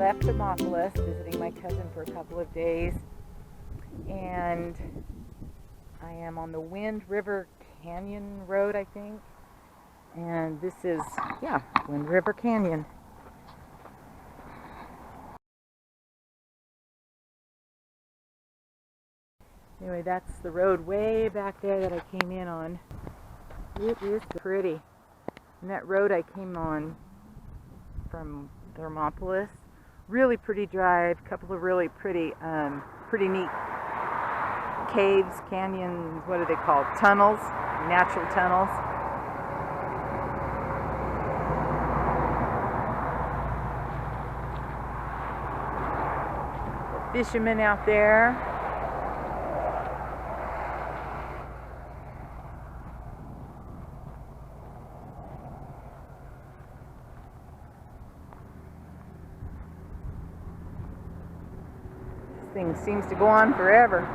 left Thermopolis, visiting my cousin for a couple of days, and I am on the Wind River Canyon Road, I think, and this is, yeah, Wind River Canyon. Anyway, that's the road way back there that I came in on. It is pretty. And that road I came on from Thermopolis, really pretty drive, couple of really pretty neat caves, canyons, what are they called? Tunnels, natural tunnels. The fishermen out there. Thing seems to go on forever.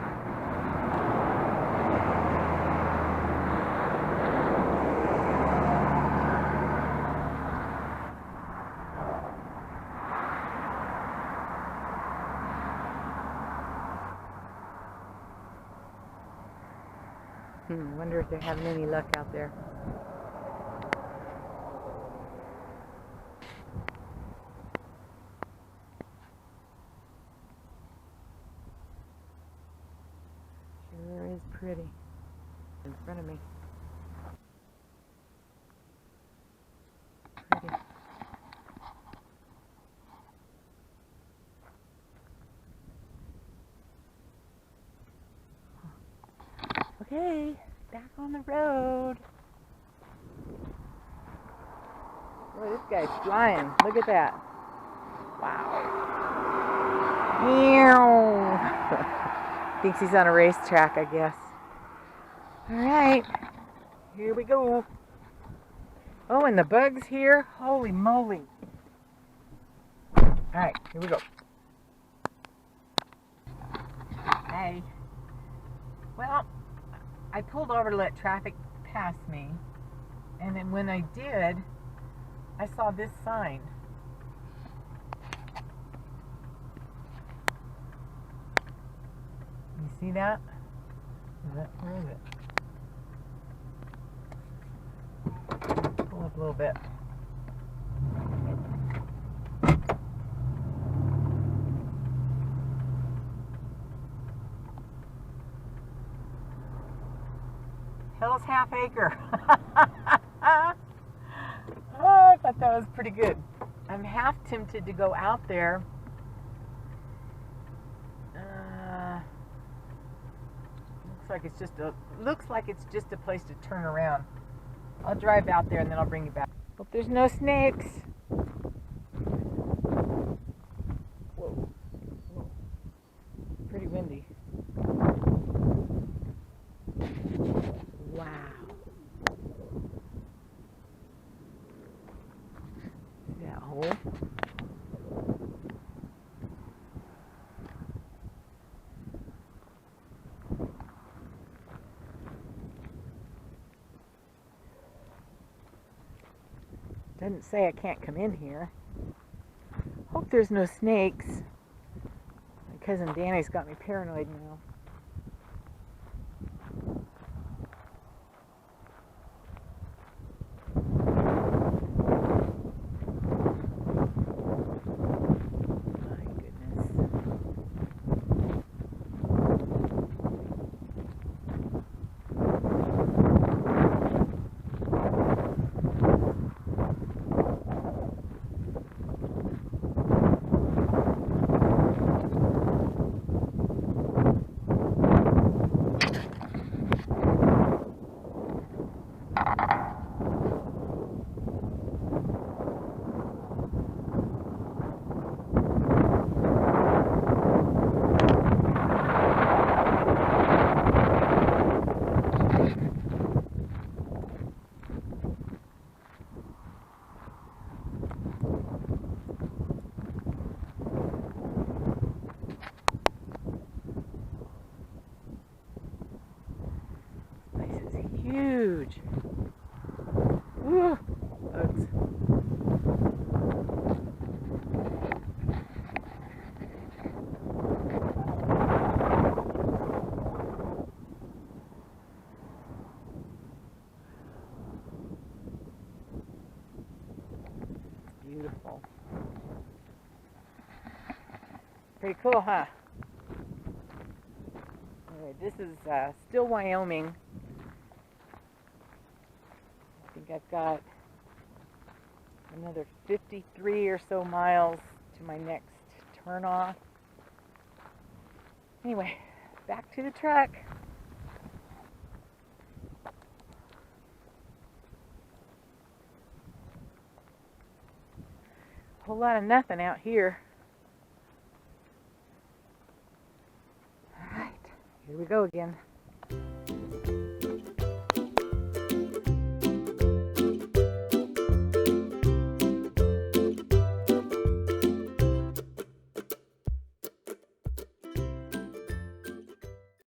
Wonder if they're having any luck out there. Sure is pretty. In front of me. Pretty. Okay, back on the road. Boy, this guy's flying. Look at that. Wow. Thinks he's on a racetrack, I guess. Alright, here we go. Oh, and the bugs here. Holy moly. Alright, here we go. Hey. Well, I pulled over to let traffic pass me, and then when I did, I saw this sign. You see that? Where is it? Pull up a little bit. Hell's Half Acre. Oh, I thought that was pretty good. I'm half tempted to go out there. Looks like it's just a place to turn around. I'll drive out there and then I'll bring you back. Hope there's no snakes. Whoa. Whoa. Pretty windy. Wow. See that hole? Doesn't say I can't come in here. Hope there's no snakes. My cousin Danny's got me paranoid now. Huge. Pretty cool, huh? Anyway, this is still Wyoming. I think I've got another 53 or so miles to my next turnoff. Anyway, back to the truck. Whole lot of nothing out here. Alright, here we go again.